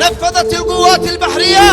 نفذت القوات البحرية.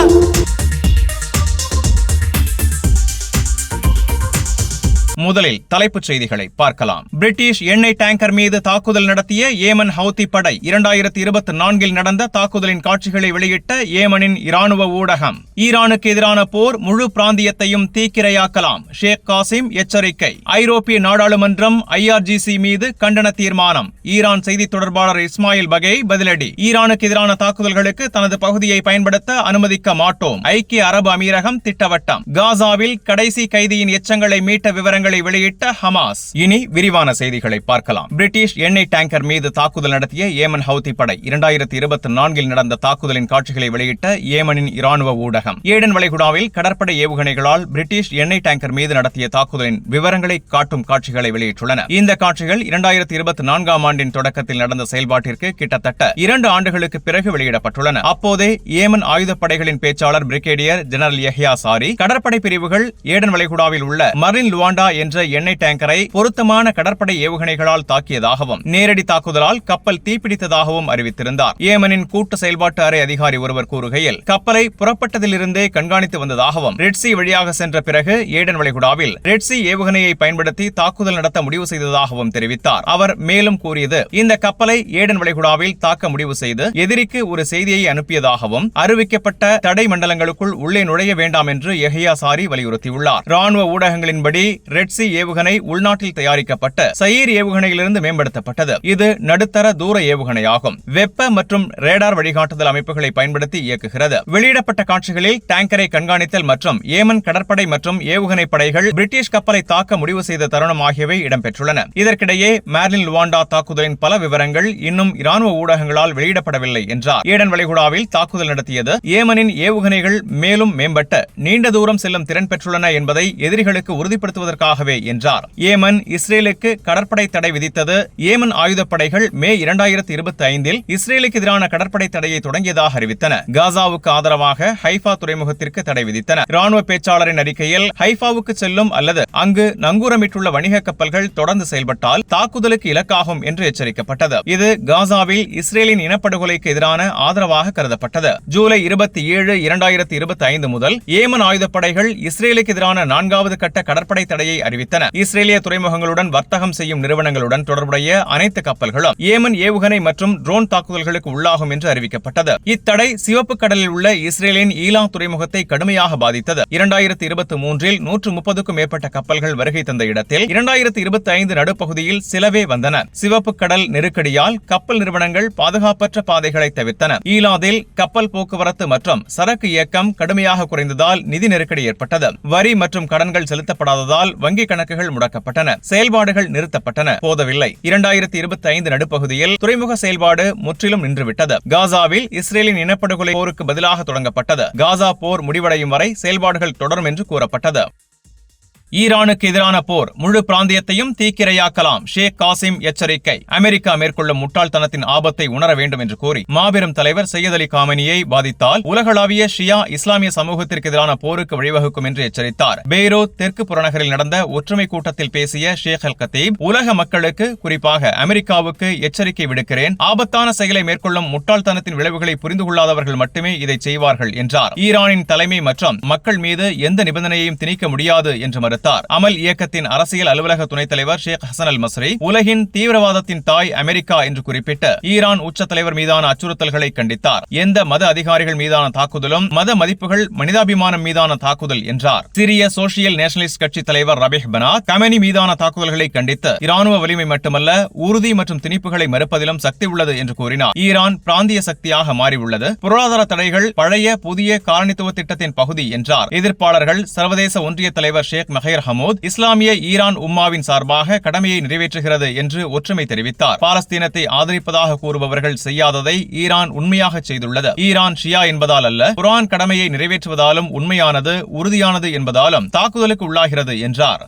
முதலில் தலைப்புச் செய்திகளை பார்க்கலாம். பிரிட்டிஷ் எண்ணெய் டேங்கர் மீது தாக்குதல் நடத்திய ஏமன் ஹவுத்தி படை 2024 நடந்த தாக்குதலின் காட்சிகளை வெளியிட்ட ஏமனின் இராணுவ ஊடகம். ஈரானுக்கு எதிரான போர் முழு பிராந்தியத்தையும் தீக்கிரையாக்கலாம், ஷேக் காசிம் எச்சரிக்கை. ஐரோப்பிய நாடாளுமன்றம் IRGC மீது கண்டன தீர்மானம். ஈரான் செய்தி தொடர்பாளர் இஸ்மாயில் பகேய் பதிலடி. ஈரானுக்கு எதிரான தாக்குதல்களுக்கு தனது பகுதியை பயன்படுத்த அனுமதிக்க மாட்டோம், ஐக்கிய அரபு அமீரகம் திட்டவட்டம். காசாவில் கடைசி கைதியின் எச்சங்களை மீட்ட விவரங்கள் வெளியிட்ட ஹமாஸ். இனி விரிவான செய்திகளை பார்க்கலாம். பிரிட்டிஷ் எண்ணெய் டேங்கர் மீது தாக்குதல் நடத்திய ஏமன் ஹவுத்தி படை 2024 நடந்த தாக்குதலின் காட்சிகளை வெளியிட்ட ஏமனின் இராணுவ ஊடகம். ஏடன் வளைகுடாவில் கடற்படை ஏவுகணைகளால் பிரிட்டிஷ் எண்ணெய் டேங்கர் மீது நடத்திய தாக்குதலின் விவரங்களை காட்டும் காட்சிகளை வெளியிட்டுள்ளன. இந்த காட்சிகள் 2024 ஆண்டின் தொடக்கத்தில் நடந்த செயல்பாட்டிற்கு கிட்டத்தட்ட 2 ஆண்டுகளுக்கு பிறகு வெளியிடப்பட்டுள்ளன. அப்போதே ஏமன் ஆயுதப்படைகளின் பேச்சாளர் பிரிகேடியர் ஜெனரல் யஹ்யா சாரி கடற்படை பிரிவுகள் ஏடன் வளைகுடாவில் உள்ள மரின் லுவாண்டா என்ற எண்ணெய் டேங்கரை பொருத்தமான கடற்படை ஏவுகணைகளால் தாக்கியதாகவும் நேரடி தாக்குதலால் கப்பல் தீப்பிடித்ததாகவும் அறிவித்திருந்தார். ஏமனின் கூட்டு செயல்பாட்டு அறை அதிகாரி ஒருவர் கூறுகையில், கப்பலை புறப்பட்டதிலிருந்தே கண்காணித்து வந்ததாகவும் ரெட்சி வழியாக சென்ற பிறகு ஏடன் வளைகுடாவில் ரெட்சி ஏவுகணையை பயன்படுத்தி தாக்குதல் நடத்த முடிவு செய்ததாகவும் தெரிவித்தார். அவர் மேலும் கூறியது, இந்த கப்பலை ஏடன் வளைகுடாவில் தாக்க முடிவு செய்து எதிரிக்கு ஒரு செய்தியை அனுப்பியதாகவும் அறிவிக்கப்பட்ட தடை மண்டலங்களுக்குள் உள்ளே நுழைய வேண்டாம் என்று யஹ்யா சாரி வலியுறுத்தியுள்ளார். ராணுவ ஊடகங்களின்படி ரெட்சி ஏவுகணை உள்நாட்டில் தயாரிக்கப்பட்ட சயீர் ஏவுகணையிலிருந்து மேம்படுத்தப்பட்டது. இது நடுத்தர தூர ஏவுகணையாகும். வெப்ப மற்றும் ரேடார் வழிகாட்டுதல் அமைப்புகளை பயன்படுத்தி இயக்குகிறது. வெளியிடப்பட்ட காட்சிகளில் டேங்கரை கண்காணித்தல் மற்றும் ஏமன் கடற்படை மற்றும் ஏவுகணை படைகள் பிரிட்டிஷ் கப்பலை தாக்க முடிவு செய்த தருணம் ஆகியவை இடம்பெற்றுள்ளன. இதற்கிடையே மேர்லின் லுவாண்டா தாக்குதலின் பல விவரங்கள் இன்னும் இராணுவ ஊடகங்களால் வெளியிடப்படவில்லை என்றார். ஏடன் வளைகுடாவில் தாக்குதல் நடத்தியது ஏமனின் ஏவுகணைகள் மேலும் மேம்பட்ட நீண்ட தூரம் செல்லும் திறன் பெற்றுள்ளன என்பதை எதிரிகளுக்கு உறுதிப்படுத்துவதற்காகவே என்றார். ஏமன் இஸ்ரேலுக்கு கடற்படை தடை விதித்தது. ஏமன் ஆயுதப்படைகள் மே 2025 இஸ்ரேலுக்கு எதிரான கடற்படை தடையை தொடங்கியதாக அறிவித்தன. காசாவுக்கு ஆதரவாக ஹைஃபா துறைமுகத்திற்கு தடை விதித்தன. ராணுவ பேச்சாளரின் அறிக்கையில், ஹைஃபாவுக்கு செல்லும் அல்லது அங்கு நங்கூரமிட்டுள்ள வணிக கப்பல்கள் தொடர்ந்து செயல்பட்டால் தாக்குதலுக்கு இலக்காகும் என்று எச்சரிக்கப்பட்டது. இது காசாவில் இஸ்ரேலின் இனப்படுகொலைக்கு எதிரான ஆதரவாக கருதப்பட்டது. ஜூலை 27, 2025 முதல் ஏமன் ஆயுதப்படைகள் இஸ்ரேலுக்கு எதிரான 4வது கட்ட கடற்படை தடையை அறிவித்தன. இஸ்ரேலிய துறைமுகங்களுடன் வர்த்தகம் செய்யும் நிறுவனங்களுடன் தொடர்புடைய அனைத்து கப்பல்களும் ஏமன் ஏவுகணை மற்றும் ட்ரோன் தாக்குதல்களுக்கு உள்ளாகும் என்று அறிவிக்கப்பட்டது. இத்தடை சிவப்பு கடலில் உள்ள இஸ்ரேலின் ஈலா துறைமுகத்தை கடுமையாக பாதித்தது. 2023 130க்கும் மேற்பட்ட கப்பல்கள் வருகை தந்த இடத்தில் 2025 நடுப்பகுதியில் சிலவே வந்தன. சிவப்பு கடல் நெருக்கடியால் கப்பல் நிறுவனங்கள் பாதுகாப்பற்ற பாதைகளை தவிர்த்தன. ஈலாதில் கப்பல் போக்குவரத்து மற்றும் சரக்கு இயக்கம் கடுமையாக குறைந்ததால் நிதி நெருக்கடி ஏற்பட்டது. வரி மற்றும் கடன்கள் செலுத்தப்படாததால் வங்கி கணக்குகள் முடக்கப்பட்டன, செயல்பாடுகள் நிறுத்தப்பட்டன. போதவில்லை. 2025 நடுப்பகுதியில் துறைமுக செயல்பாடு முற்றிலும் நின்றுவிட்டது. காசாவில் இஸ்ரேலின் இனப்படுகொலை போருக்கு பதிலாக தொடங்கப்பட்டது. காசா போர் முடிவடையும் வரை செயல்பாடுகள் தொடரும் என்று கூறப்பட்டது. ஈரானுக்கு எதிரான போர் முழு பிராந்தியத்தையும் தீக்கிரையாக்கலாம், ஷேக் காசிம் எச்சரிக்கை. அமெரிக்கா மேற்கொள்ளும் முட்டாள்தனத்தின் ஆபத்தை உணர வேண்டும் என்று கூறி மாபெரும் தலைவர் சையத் அலி காமனியை பாதித்தால் உலகளாவிய ஷியா இஸ்லாமிய சமூகத்திற்கு எதிரான போருக்கு வழிவகுக்கும் என்று எச்சரித்தார். பெய்ரூத் தெற்கு புறநகரில் நடந்த ஒற்றுமை கூட்டத்தில் பேசிய ஷேக் அல் கத்தீப், உலக மக்களுக்கு குறிப்பாக அமெரிக்காவுக்கு எச்சரிக்கை விடுக்கிறேன். ஆபத்தான செயலை மேற்கொள்ளும் முட்டாள்தனத்தின் விளைவுகளை புரிந்து கொள்ளாதவர்கள் மட்டுமே இதை செய்வார்கள் என்றார். ஈரானின் தலைமை மற்றும் மக்கள் மீது எந்த நிபந்தனையையும் திணிக்க முடியாது என்று மறுத்தார். அமல் இயக்கத்தின் அரசியல் அலுவலக துணைத் தலைவர் ஷேக் ஹசன் அல் மஸ்ரி, உலகின் தீவிரவாதத்தின் தாய் அமெரிக்கா என்று குறிப்பிட்டு ஈரான் உச்ச தலைவர் மீதான அச்சுறுத்தல்களை கண்டித்தார். எந்த மத அதிகாரிகள் மீதான தாக்குதலும் மத மதிப்புகள், மனிதாபிமானம் மீதான தாக்குதல் என்றார். சிரிய சோசியல் நேஷனலிஸ்ட் கட்சி தலைவர் ரபிஹ் பனாத் கமெனி மீதான தாக்குதல்களை கண்டித்து இராணுவ வலிமை மட்டுமல்ல, உறுதி மற்றும் திணிப்புகளை மறுப்பதிலும் சக்தி உள்ளது என்று கூறினார். ஈரான் பிராந்திய சக்தியாக மாறியுள்ளது. பொருளாதார தடைகள் பழைய புதிய காலனித்துவ திட்டத்தின் பகுதி என்றார். எதிர்ப்பாளர்கள் சர்வதேச ஒன்றிய தலைவர் ஷேக் மஹேர் ஹமூத் இஸ்லாமிய ஈரான் உம்மாவின் சார்பாக கடமையை நிறைவேற்றுகிறது என்று ஒற்றுமை தெரிவித்தார். பாலஸ்தீனத்தை ஆதரிப்பதாக கூறுபவர்கள் செய்யாததை ஈரான் உண்மையாக செய்துள்ளது. ஈரான் ஷியா என்பதால் அல்ல, குர்ஆன் கடமையை நிறைவேற்றுவதாலும் உண்மையானது, உறுதியானது என்பதாலும் தாக்குதலுக்கு உள்ளாகிறது என்றார்.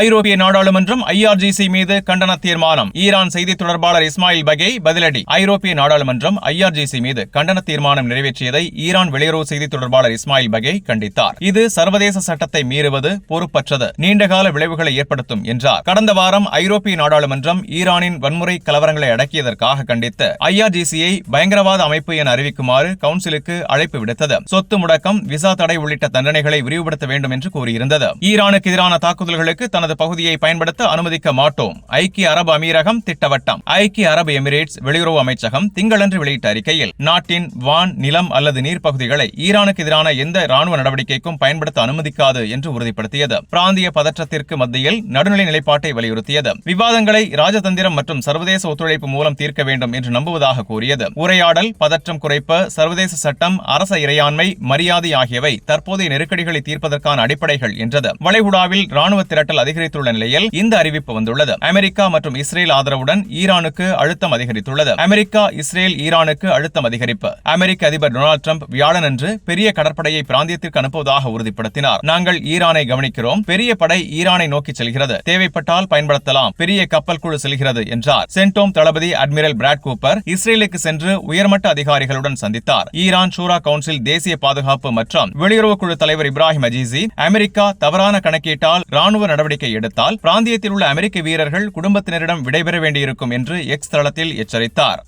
ஐரோப்பிய நாடாளுமன்றம் IRGC மீது கண்டன தீர்மானம். ஈரான் செய்தி தொடர்பாளர் இஸ்மாயில் பகே பதிலடி. ஐரோப்பிய நாடாளுமன்றம் IRGC மீது கண்டன தீர்மானம் நிறைவேற்றியதை ஈரான் வெளியுறவு செய்தி தொடர்பாளர் இஸ்மாயில் பகே கண்டித்தார். இது சர்வதேச சட்டத்தை மீறுவது, பொறுப்பற்றது, நீண்டகால விளைவுகளை ஏற்படுத்தும் என்றார். கடந்த வாரம் ஐரோப்பிய நாடாளுமன்றம் ஈரானின் வன்முறை கலவரங்களை அடக்கியதற்காக கண்டித்து IRGC-யை பயங்கரவாத அமைப்பு என அறிவிக்குமாறு கவுன்சிலுக்கு அழைப்பு விடுத்தது. சொத்து முடக்கம், விசா தடை உள்ளிட்ட தண்டனைகளை விரிவுபடுத்த வேண்டும் என்று கூறியிருந்தது. ஈரானுக்கு எதிரான தாக்குதல்களுக்கு தனது பகுதியை பயன்படுத்த அனுமதிக்க மாட்டோம். ஐக்கிய அரபு அமீரகம் திட்டவட்டம். ஐக்கிய அரபு எமிரேட்ஸ் வெளியுறவு அமைச்சகம் திங்களன்று வெளியிட்ட அறிக்கையில் நாட்டின் வான், நிலம் அல்லது நீர் பகுதிகளை ஈரானுக்கு எதிரான எந்த ராணுவ நடவடிக்கைக்கும் பயன்படுத்த அனுமதிக்காது என்று உறுதிப்படுத்தியது. பிராந்திய பதற்றத்திற்கு மத்தியில் நடுநிலை நிலைப்பாட்டை வலியுறுத்தியது. விவாதங்களை ராஜதந்திரம் மற்றும் சர்வதேச ஒத்துழைப்பு மூலம் தீர்க்க வேண்டும் என்று நம்புவதாக கூறியது. உரையாடல், பதற்றம் குறைப்பு, சர்வதேச சட்டம், அரச இறையாண்மை, மரியாதை ஆகியவை தற்போதைய நெருக்கடிகளை தீர்ப்பதற்கான அடிப்படைகள் என்றது. வளைகுடாவில் ராணுவ திரட்டல் அதிகரித்துள்ள நிலையில் இந்த அறிவிப்பு வந்துள்ளது. அமெரிக்கா மற்றும் இஸ்ரேல் ஆதரவுடன் ஈரானுக்கு அழுத்தம் அதிகரித்துள்ளது. அமெரிக்கா, இஸ்ரேல், ஈரானுக்கு அழுத்தம் அதிகரிப்பு. அமெரிக்க அதிபர் டொனால்டு டிரம்ப் வியாழனன்று பெரிய கடற்படையை பிராந்தியத்திற்கு அனுப்புவதாக உறுதிப்படுத்தினார். நாங்கள் ஈரானை கவனிக்கிறோம். பெரிய படை ஈரானை நோக்கி செல்கிறது. தேவைப்பட்டால் பயன்படுத்தலாம். பெரிய கப்பல் குழு செல்கிறது என்றார். சென்டோம் தளபதி அட்மிரல் பிராட் கூப்பர் இஸ்ரேலுக்கு சென்று உயர்மட்ட அதிகாரிகளுடன் சந்தித்தார். ஈரான் ஷூரா கவுன்சில் தேசிய பாதுகாப்பு மற்றும் வெளியுறவு குழு தலைவர் இப்ராஹிம் அஜீசி, அமெரிக்கா தவறான கணக்கீட்டால் ராணுவ நடவடிக்கை எடுத்தால் பிராந்தியத்தில் உள்ள அமெரிக்க வீரர்கள் குடும்பத்தினரிடம் விடைபெற வேண்டியிருக்கும் என்று எக்ஸ் தளத்தில் எச்சரித்தார்.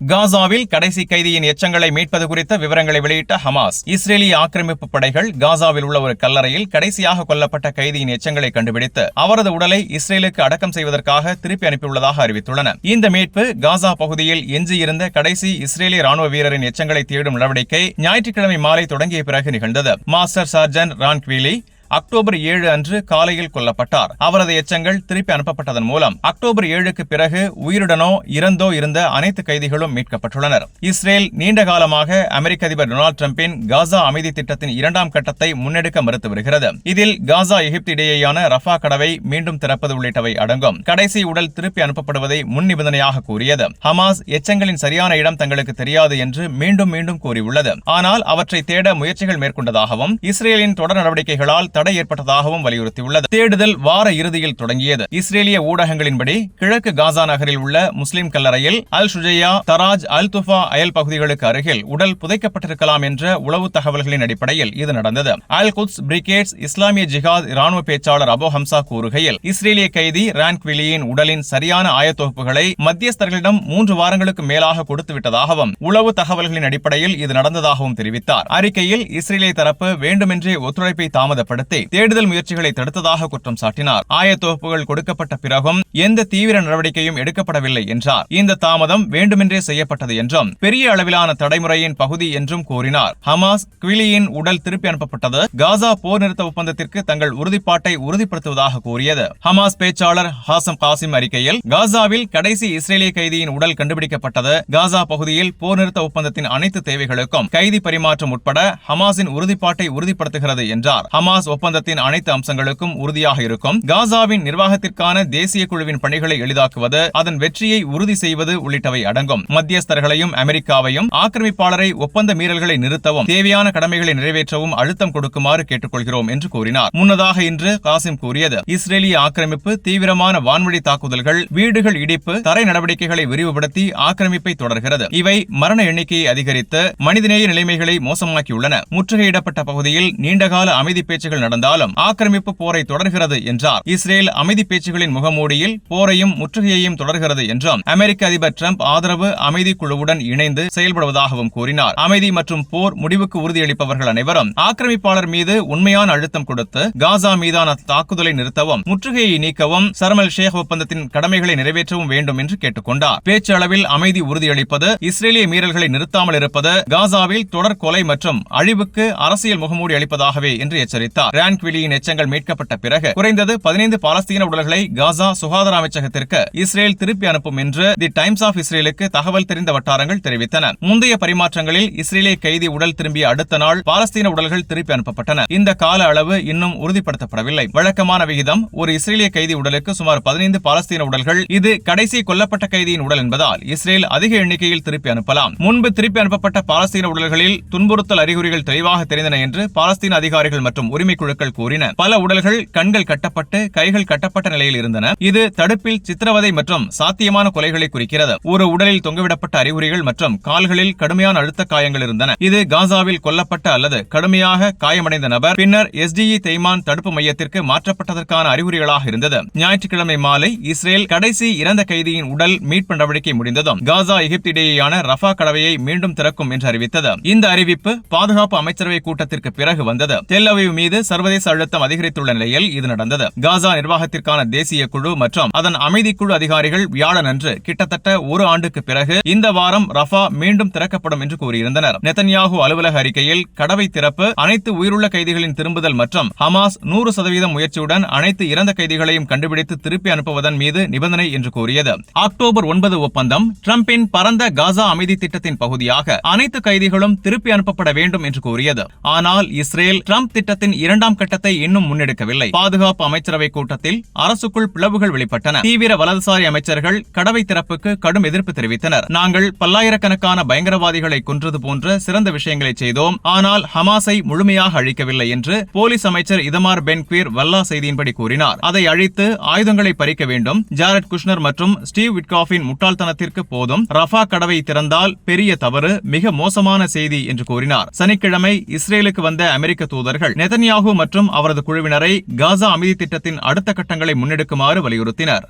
காசாவில் கடைசி கைதியின் எச்சங்களை மீட்பது குறித்த விவரங்களை வெளியிட்ட ஹமாஸ். இஸ்ரேலிய ஆக்கிரமிப்பு படைகள் காசாவில் உள்ள ஒரு கல்லறையில் கடைசியாக கொல்லப்பட்ட கைதியின் எச்சங்களை கண்டுபிடித்து அவரது உடலை இஸ்ரேலுக்கு அடக்கம் செய்வதற்காக திருப்பி அனுப்பியுள்ளதாக அறிவித்துள்ளன. இந்த மீட்பு காசா பகுதியில் எஞ்சியிருந்த கடைசி இஸ்ரேலிய ராணுவ வீரரின் எச்சங்களை தேடும் நடவடிக்கை ஞாயிற்றுக்கிழமை மாலை தொடங்கிய பிறகு நிகழ்ந்தது. மாஸ்டர் சார்ஜன்ட் ரான் குவிலி அக்டோபர் 7 அன்று காலையில் கொல்லப்பட்டார். அவரது எச்சங்கள் திருப்பி அனுப்பப்பட்டதன் மூலம் அக்டோபர் 7க்கு பிறகு உயிருடனோ இறந்தோ இருந்த அனைத்து கைதிகளும் மீட்கப்பட்டுள்ளனர். இஸ்ரேல் நீண்ட காலமாக அமெரிக்க அதிபர் டொனால்டு டிரம்பின் காசா அமைதி திட்டத்தின் 2ஆம் கட்டத்தை முன்னெடுக்க மறுத்து வருகிறது. இதில் காசா, எகிப்து இடையேயான ரஃபா கடவை மீண்டும் திறப்பது உள்ளிட்டவை அடங்கும். கடைசி உடல் திருப்பி அனுப்பப்படுவதை முன் நிபந்தனையாக கூறியது. ஹமாஸ் எச்சங்களின் சரியான இடம் தங்களுக்கு தெரியாது என்று மீண்டும் மீண்டும் கூறியுள்ளது. ஆனால் அவற்றை தேட முயற்சிகள் மேற்கொண்டதாகவும் இஸ்ரேலின் தொடர் நடவடிக்கைகளால் தடை ஏற்பட்டதாகவும் வலியுறுத்தியுள்ளது. தேடுதல் வார இறுதியில் தொடங்கியது. இஸ்ரேலிய ஊடகங்களின்படி கிழக்கு காசா நகரில் உள்ள முஸ்லிம் கல்லறையில் அல் ஷுஜையா, தராஜ், அல் துஃபா அயல் பகுதிகளுக்கு அருகில் உடல் புதைக்கப்பட்டிருக்கலாம் என்ற உளவு தகவல்களின் அடிப்படையில் இது நடந்தது. அல் குத்ஸ் பிரிகேட்ஸ் இஸ்லாமிய ஜிஹாத் ராணுவ பேச்சாளர் அபு ஹம்சா கூறுகையில், இஸ்ரேலிய கைதி ரான் குவிலியின் உடலின் சரியான ஆயத்தொகுப்புகளை மத்தியஸ்தர்களிடம் 3 வாரங்களுக்கு மேலாக கொடுத்துவிட்டதாகவும் உளவு தகவல்களின் அடிப்படையில் இது நடந்ததாகவும் தெரிவித்தார். அறிக்கையில் இஸ்ரேலிய தரப்பு வேண்டுமென்றே ஒத்துழைப்பை தாமதப்படுத்தி தேடுதல் முயற்சிகளை தடுத்ததாக குற்றம் சாட்டினார். ஆயத்தொகுப்புகள் கொடுக்கப்பட்ட பிறகும் எந்த தீவிர நடவடிக்கையும் எடுக்கப்படவில்லை என்றார். இந்த தாமதம் வேண்டுமென்றே செய்யப்பட்டது என்றும் பெரிய அளவிலான தடைமுறையின் பகுதி என்றும் கூறினார். ஹமாஸ் குவிலியின் உடல் திருப்பி அனுப்பப்பட்டது காசா போர் நிறுத்த ஒப்பந்தத்திற்கு தங்கள் உறுதிப்பாட்டை உறுதிப்படுத்துவதாக கூறியது. ஹமாஸ் பேச்சாளர் ஹாசம் காசிம் அறிக்கையில், காசாவில் கடைசி இஸ்ரேலிய கைதியின் உடல் கண்டுபிடிக்கப்பட்டது காசா பகுதியில் போர் நிறுத்த ஒப்பந்தத்தின் அனைத்து தேவைகளுக்கும் கைதி பரிமாற்றம் உட்பட ஹமாஸின் உறுதிப்பாட்டை உறுதிப்படுத்துகிறது என்றார். ஹமாஸ் ஒப்பந்தத்தின் அனைத்து அம்சங்களுக்கும் உறுதியாக இருக்கும். காசாவின் நிர்வாகத்திற்கான தேசிய குழுவின் பணிகளை எளிதாக்குவது, அதன் வெற்றியை உறுதி செய்வது உள்ளிட்டவை அடங்கும். மத்தியஸ்தர்களையும் அமெரிக்காவையும் ஆக்கிரமிப்பாளரை ஒப்பந்த மீறல்களை நிறுத்தவும் தேவையான கடமைகளை நிறைவேற்றவும் அழுத்தம் கொடுக்குமாறு கேட்டுக்கொள்கிறோம் என்று கூறினார். முன்னதாக இன்று காசிம் கூறியது, இஸ்ரேலிய ஆக்கிரமிப்பு, தீவிரமான வான்வழி தாக்குதல்கள், வீடுகள் இடிப்பு, தரை நடவடிக்கைகளை விரிவுபடுத்தி ஆக்கிரமிப்பை தொடர்கிறது. இவை மரண எண்ணிக்கையை அதிகரித்து மனிதநேய நிலைமைகளை மோசமாக்கியுள்ளன. முற்றுகையிடப்பட்ட பகுதியில் நீண்டகால அமைதி பேச்சுகள் நடந்தாலும் ஆக்கிரமிப்பு போரை தொடர்கிறது என்றார். இஸ்ரேல் அமைதி பேச்சுகளின் முகமூடியில் போரையும் முற்றுகையையும் தொடர்கிறது என்றும் அமெரிக்க அதிபர் டிரம்ப் ஆதரவு அமைதி குழுவுடன் இணைந்து செயல்படுவதாகவும் கூறினார். அமைதி மற்றும் போர் முடிவுக்கு உறுதியளிப்பவர்கள் அனைவரும் ஆக்கிரமிப்பாளர் மீது உண்மையான அழுத்தம் கொடுத்து காசா மீதான தாக்குதலை நிறுத்தவும், முற்றுகையை நீக்கவும், சர்மல் ஷேக் ஒப்பந்தத்தின் கடமைகளை நிறைவேற்றவும் வேண்டும் என்று கேட்டுக்கொண்டார். பேச்சு அளவில் அமைதி உறுதியளிப்பது, இஸ்ரேலிய மீறல்களை நிறுத்தாமல் இருப்பது, காசாவில் தொடர் கொலை மற்றும் அழிவுக்கு அரசியல் முகமூடி அளிப்பதாகவே என்று எச்சரித்தார். ரான் குவிலியின் எச்சங்கள் மீட்கப்பட்ட பிறகு குறைந்தது 15 பாலஸ்தீன உடல்களை காசா சுகாதார அமைச்சகத்திற்கு இஸ்ரேல் திருப்பி அனுப்பும் என்று தி டைம்ஸ் ஆஃப் இஸ்ரேலுக்கு தகவல் தெரிந்த வட்டாரங்கள் தெரிவித்தன. முந்தைய பரிமாற்றங்களில் இஸ்ரேலிய கைதி உடல் திரும்பிய அடுத்த நாள் பாலஸ்தீன உடல்கள் திருப்பி அனுப்பப்பட்டன. இந்த கால அளவு இன்னும் உறுதிப்படுத்தப்படவில்லை. வழக்கமான விகிதம் ஒரு இஸ்ரேலிய கைதி உடலுக்கு சுமார் 15 பாலஸ்தீன உடல்கள். இது கடைசி கொல்லப்பட்ட கைதியின் உடல் என்பதால் இஸ்ரேல் அதிக எண்ணிக்கையில் திருப்பி அனுப்பலாம். முன்பு திருப்பி அனுப்பப்பட்ட பாலஸ்தீன உடல்களில் துன்புறுத்தல் அறிகுறிகள் தெளிவாக தெரிந்தன என்று பாலஸ்தீன அதிகாரிகள் மற்றும் உரிமை ஆய்வுக்குழுக்கள் கூறின. பல உடல்கள் கண்கள் கட்டப்பட்டு கைகள் கட்டப்பட்ட நிலையில் இருந்தன. இது தடுப்பில் சித்திரவதை மற்றும் சாத்தியமான கொலைகளை குறிக்கிறது. ஒரு உடலில் தொங்கவிடப்பட்ட அறிகுறிகள் மற்றும் கால்களில் கடுமையான அழுத்த காயங்கள் இருந்தன. இது காசாவில் கொல்லப்பட்ட அல்லது கடுமையாக காயமடைந்த நபர் பின்னர் SDE தெய்மான் தடுப்பு மையத்திற்கு மாற்றப்பட்டதற்கான அறிகுறிகளாக இருந்தது. ஞாயிற்றுக்கிழமை மாலை இஸ்ரேல் கடைசி இறந்த கைதியின் உடல் மீட்பு நடவடிக்கை முடிந்ததும் காசா எகிப்து இடையேயான ரஃபா கடவையை மீண்டும் திறக்கும் என்று அறிவித்தது. இந்த அறிவிப்பு பாதுகாப்பு அமைச்சரவை கூட்டத்திற்கு பிறகு வந்தது. டெல் அவீவ் மீது சர்வதேச அழுத்தம் அதிகரித்துள்ள நிலையில் இது நடந்தது. காசா நிர்வாகத்திற்கான தேசிய குழு மற்றும் அதன் அமைதி குழு அதிகாரிகள் வியாழனன்று கிட்டத்தட்ட ஒரு ஆண்டுக்கு பிறகு இந்த வாரம் ரஃபா மீண்டும் திறக்கப்படும் என்று கூறியிருந்தனர். நெதன்யாகு அலுவலக அறிக்கையில் கடவை திறப்பு அனைத்து உயிருள்ள கைதிகளின் திரும்புதல் மற்றும் ஹமாஸ் 100% முயற்சியுடன் அனைத்து இறந்த கைதிகளையும் கண்டுபிடித்து திருப்பி அனுப்புவதன் மீது நிபந்தனை என்று கூறியது. அக்டோபர் 9 ஒப்பந்தம் டிரம்பின் பரந்த காசா அமைதி திட்டத்தின் பகுதியாக அனைத்து கைதிகளும் திருப்பி அனுப்பப்பட வேண்டும் என்று கூறியது. ஆனால் இஸ்ரேல் டிரம்ப் திட்டத்தின் இரண்டாம் கட்டத்தை இன்னும் முன்னெடுக்கவில்லை. பாதுகாப்பு அமைச்சரவை கூட்டத்தில் அரசுக்குள் பிளவுகள் வெளிப்பட்டன. தீவிர வலதுசாரி அமைச்சர்கள் கடவை திறப்புக்கு கடும் எதிர்ப்பு தெரிவித்தனர். நாங்கள் பல்லாயிரக்கணக்கான பயங்கரவாதிகளை கொன்றது போன்ற சிறந்த விஷயங்களை செய்தோம், ஆனால் ஹமாஸை முழுமையாக அழிக்கவில்லை என்று போலீஸ் அமைச்சர் இதமார் பென் குவீர் வல்லா செய்தியின்படி கூறினார். அதை அழித்து ஆயுதங்களை பறிக்க வேண்டும். ஜாரட் குஷ்னர் மற்றும் ஸ்டீவ் விட்காஃபின் முட்டாள்தனத்திற்கு போதும். ரஃபா கடவை திறந்தால் பெரிய தவறு, மிக மோசமான செய்தி என்று கூறினார். சனிக்கிழமை இஸ்ரேலுக்கு வந்த அமெரிக்க தூதர்கள் நெதன்யாகு மற்றும் அவரது குழுவினரை காசா அமைதி திட்டத்தின் அடுத்த கட்டங்களை முன்னெடுக்குமாறு வலியுறுத்தினர்.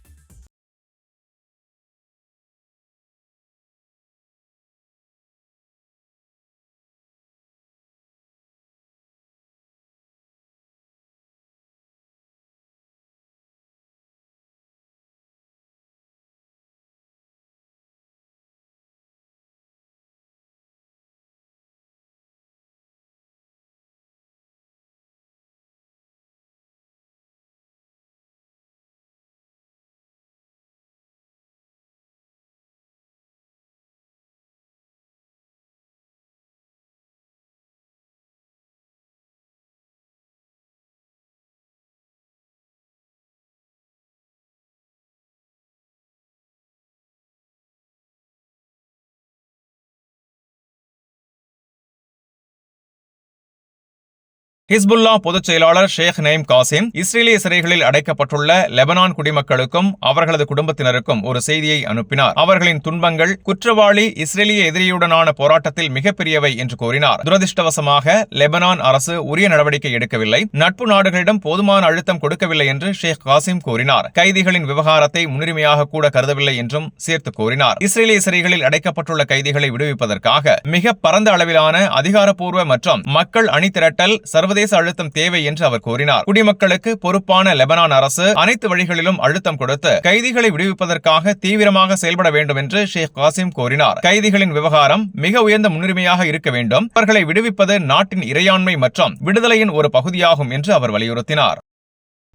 ஹிஸ்புல்லா பொதுச் செயலாளர் ஷேக் நெய்ம் காசிம் இஸ்ரேலிய சிறைகளில் அடைக்கப்பட்டுள்ள லெபனான் குடிமக்களுக்கும் அவர்களது குடும்பத்தினருக்கும் ஒரு செய்தியை அனுப்பினார். அவர்களின் துன்பங்கள் குற்றவாளி இஸ்ரேலிய எதிரியுடனான போராட்டத்தில் மிகப்பெரியவை என்று கூறினார். துரதிருஷ்டவசமாக லெபனான் அரசு உரிய நடவடிக்கை எடுக்கவில்லை, நட்பு நாடுகளிடம் போதுமான அழுத்தம் கொடுக்கவில்லை என்று ஷேக் காசிம் கூறினார். கைதிகளின் விவகாரத்தை முன்னுரிமையாக கூட கருதவில்லை என்றும் சேர்த்து கூறினார். இஸ்ரேலிய சிறைகளில் அடைக்கப்பட்டுள்ள கைதிகளை விடுவிப்பதற்காக மிக பரந்த அளவிலான அதிகாரப்பூர்வ மற்றும் மக்கள் அணிதிரட்டல் சர்வதேச அழுத்தம் தேவை என்று அவர் கூறினார். குடிமக்களுக்கு பொறுப்பான லெபனான் அரசு அனைத்து வழிகளிலும் அழுத்தம் கொடுத்து கைதிகளை விடுவிப்பதற்காக தீவிரமாக செயல்பட வேண்டும் என்று ஷேக் காசிம் கூறினார். கைதிகளின் விவகாரம் மிக உயர்ந்த முன்னுரிமையாக இருக்க வேண்டும். அவர்களை விடுவிப்பது நாட்டின் இறையாண்மை மற்றும் விடுதலையின் ஒரு பகுதியாகும் என்று அவர் வலியுறுத்தினார்.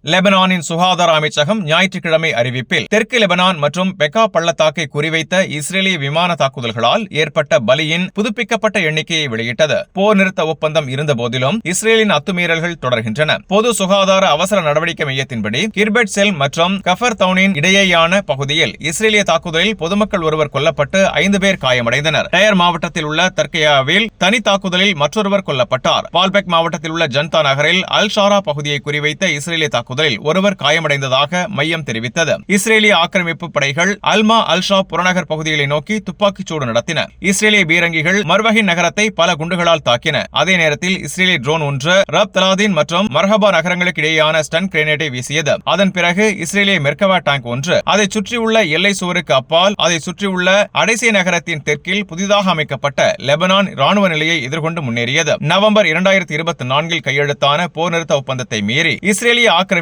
லெபனானின் சுகாதார அமைச்சகம் ஞாயிற்றுக்கிழமை அறிவிப்பில் தெற்கு லெபனான் மற்றும் பெக்கா பள்ளத்தாக்கை குறிவைத்த இஸ்ரேலிய விமான தாக்குதல்களால் ஏற்பட்ட பலியின் புதுப்பிக்கப்பட்ட எண்ணிக்கையை வெளியிட்டது. போர் நிறுத்த ஒப்பந்தம் இருந்த போதிலும் இஸ்ரேலின் அத்துமீறல்கள் தொடர்கின்றன. பொது சுகாதார அவசர நடவடிக்கை மையத்தின்படி கிர்பெட் செல் மற்றும் கஃபர் தவுனின் இடையேயான பகுதியில் இஸ்ரேலிய தாக்குதலில் பொதுமக்கள் ஒருவர் கொல்லப்பட்டு 5 பேர் காயமடைந்தனர். டயர் மாவட்டத்தில் உள்ள தர்கையாவில் தனி தாக்குதலில் மற்றொருவர் கொல்லப்பட்டார். பால்பெக் மாவட்டத்தில் உள்ள ஜன்தா நகரில் அல் ஷாரா பகுதியை குறிவைத்த இஸ்ரேலிய தாக்குதலில் ஒருவர் காயமடைந்ததாக மையம் தெரிவித்தது. இஸ்ரேலிய ஆக்கிரமிப்பு படைகள் அல்மா அல்-ஷா புறநகர் பகுதிகளை நோக்கி துப்பாக்கிச்சூடு நடத்தின. இஸ்ரேலிய பீரங்கிகள் மர்வஹின் நகரத்தை பல குண்டுகளால் தாக்கின. அதே நேரத்தில் இஸ்ரேலிய ட்ரோன் ஒன்று ரப் தலாதீன் மற்றும் மர்ஹபா நகரங்களுக்கு இடையேயான ஸ்டன் கிரேனேட்டை வீசியது. அதன் பிறகு இஸ்ரேலிய மெர்கவா டேங்க் ஒன்று அதை சுற்றியுள்ள எல்லை சுவருக்கு அப்பால் அதை சுற்றியுள்ள அடைசே நகரத்தின் தெற்கில் புதிதாக அமைக்கப்பட்ட லெபனான் ராணுவ நிலையை எதிர்கொண்டு முன்னேறியது. நவம்பர் 2024 கையெழுத்தான போர் நிறுத்த ஒப்பந்தத்தை மீறி இஸ்ரேலிய ஆக்கிரமிப்பு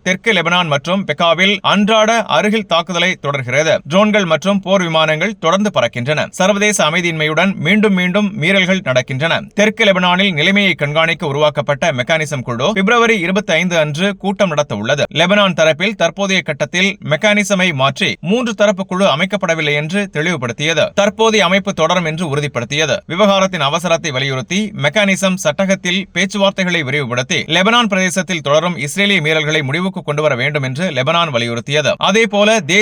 தெற்கு லெபனான் மற்றும் பெக்காவில் அன்றாட அருகில் தாக்குதலை தொடர்கிறது. ட்ரோன்கள் மற்றும் போர் விமானங்கள் தொடர்ந்து பறக்கின்றன. சர்வதேச அமைதியின்மையுடன் மீண்டும் மீண்டும் மீறல்கள் நடக்கின்றன. தெற்கு லெபனானில் நிலைமையை கண்காணிக்க உருவாக்கப்பட்ட மெக்கானிசம் குழு பிப்ரவரி 25 அன்று கூட்டம் நடத்த உள்ளது. லெபனான் தரப்பில் தற்போதைய கட்டத்தில் மெக்கானிசமை மாற்றி 3 தரப்பு குழு அமைக்கப்படவில்லை என்று தெளிவுபடுத்தியது. தற்போதைய அமைப்பு தொடரும் என்று உறுதிப்படுத்தியது. விவகாரத்தின் அவசரத்தை வலியுறுத்தி மெக்கானிசம் சட்டகத்தில் பேச்சுவார்த்தைகளை விரிவுபடுத்தி லெபனான் பிரதேசத்தில் தொடரும் இஸ்ரேலிய மீறல்களை முடிவுக்கு கொண்டு வர வேண்டும் என்று லெபனான் வலியுறுத்தியது. அதேபோல